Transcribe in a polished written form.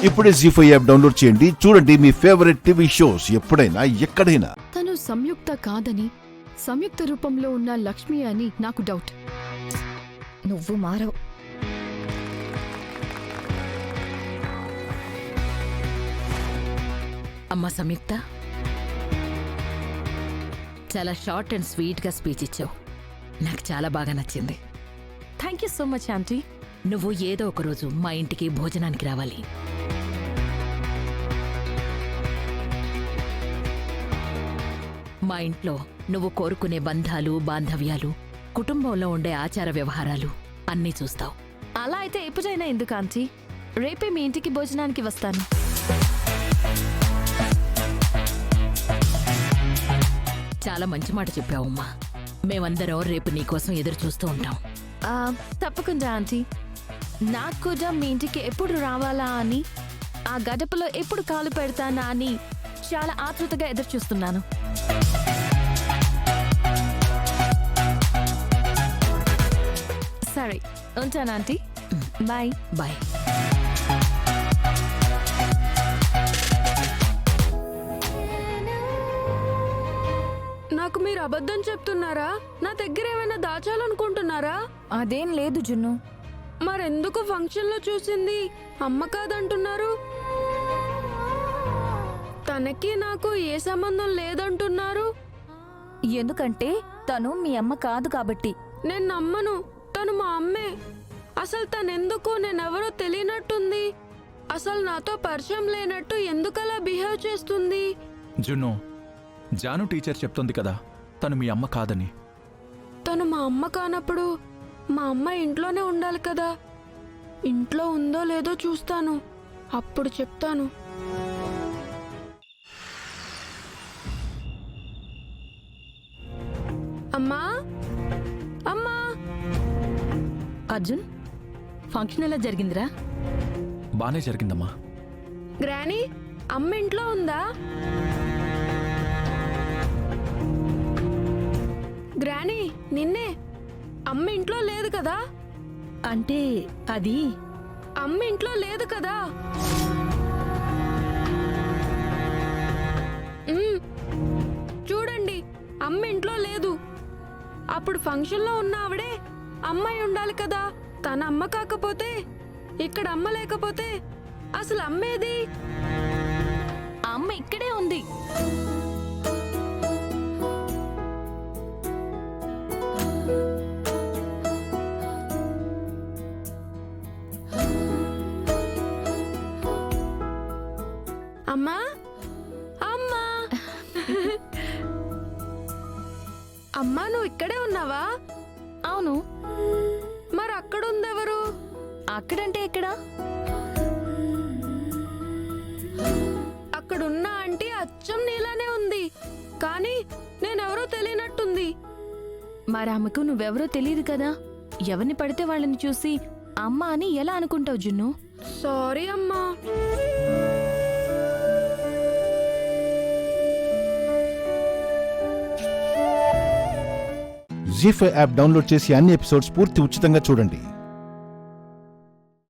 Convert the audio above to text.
ఇప్పుడే జీ5 app download చేయండి. చూడండి మీ ఫేవరెట్ టీవీ షోస్ ఎప్పుడైనా ఎక్కడైనా. తను సంయుక్త కాదని, సంయుక్త రూపంలో ఉన్న లక్ష్మి అని నాకు డౌట్. నువ్వు మారవు. అమ్మా సంయుక్త, చాలా షార్ట్ అండ్ స్వీట్గా స్పీచ్ ఇచ్చావు. నాకు చాలా బాగా నచ్చింది. Thank you so much aunty. నువ్వు ఏదో ఒకరోజు మా ఇంటికి భోజనానికి రావాలి. మా ఇంట్లో నువ్వు కోరుకునే బంధాలు, బాంధవ్యాలు, కుటుంబంలో ఉండే ఆచార వ్యవహారాలు అన్నీ చూస్తావు. అలా అయితే ఎప్పుడైనా ఎందుకు ఆంటీ? రేపే మీ ఇంటికి భోజనానికి వస్తాను. చాలా మంచి మాట చెప్పావమ్మా. మేమందరం రేపు నీకోసం ఎదురు చూస్తూ ఉంటాం. తప్పకుండా ఆంటీ. నాకు కూడా మీ ఇంటికి ఎప్పుడు రావాలా అని, ఆ గడపలో ఎప్పుడు కాలు పెడతానా అని చాలా ఆతృతగా ఎదురు చూస్తున్నాను. సరే, ఉంటాను ఆంటీ. Bye bye. నాకు మీరు అబద్ధం చెప్తున్నారా? నా దగ్గర ఏమైనా దాచాలనుకుంటున్నారా? అదేం లేదు జున్ను. మరెందుకు ఫంక్షన్లో చూసింది అమ్మ కాదంటున్నారు? తనకి నాకు ఏ సంబంధం లేదంటున్నారు. ఎందుకంటే తను మీ అమ్మ కాదు కాబట్టి. నేను నమ్మను. తను మా అమ్మే. అసలు తనెందుకు నేనెవరో తెలియనట్టుంది. అసలు నాతో పరిచయం లేనట్టు ఎందుకలా బిహేవ్ చేస్తుంది? జున్ను, జాను టీచర్ చెప్తోంది కదా తను మీ అమ్మ కాదని. తను మా అమ్మ కానప్పుడు మా అమ్మ ఇంట్లోనే ఉండాలి కదా. ఇంట్లో ఉందో లేదో చూస్తాను, అప్పుడు చెప్తాను. అమ్మా, అమ్మా. అర్జున్, ఫంక్షన్ ఎలా జరిగిందిరా? బానే జరిగిందమ్మా. గ్రానీ, అమ్మ ఇంట్లో ఉందా? గ్రానీ, నిన్నే. అమ్మ ఇంట్లో లేదు కదా? అంటే అది అమ్మ ఇంట్లో లేదు కదా? చూడండి, అమ్మ ఇంట్లో లేదు. అప్పుడు ఫంక్షన్లో ఉన్న ఆవిడే అమ్మాయి ఉండాలి కదా. తన అమ్మ కాకపోతే, ఇక్కడ అమ్మ లేకపోతే అసలు అమ్మేది? అమ్మ ఇక్కడే ఉంది. అమ్మా, అమ్మా. అమ్మా, నువ్వు ఇక్కడే ఉన్నావా? అవును. మరి అక్కడుందెవరు? అక్కడంటే ఎక్కడా? అక్కడున్న ఆంటీ అచ్చం నీలానే ఉంది, కానీ నేనెవరో తెలియనట్టుంది. మరి ఆమెకు నువ్వెవరో తెలియదు కదా. ఎవరిని పడితే వాళ్ళని చూసి అమ్మ అని ఎలా అనుకుంటావు జున్ను? సారీ అమ్మా. జీ5 యాప్ డౌన్లోడ్ చేసి అన్ని ఎపిసోడ్స్ పూర్తి ఉచితంగా చూడండి.